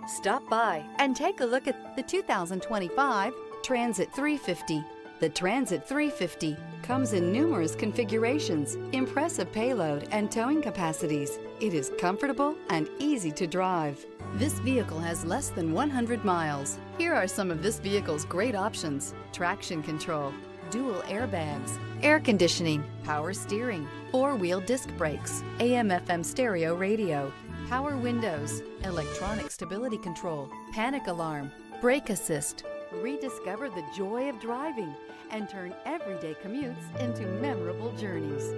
Stop by and take a look at the 2025 Transit 350. The Transit 350 comes in numerous configurations, impressive payload, and towing capacities. It is comfortable and easy to drive. This vehicle has less than 100 miles. Here are some of this vehicle's great options: traction control, dual airbags, air conditioning, power steering, four-wheel disc brakes, AM/FM stereo radio, power windows, electronic stability control, panic alarm, brake assist. Rediscover the joy of driving and turn everyday commutes into memorable journeys.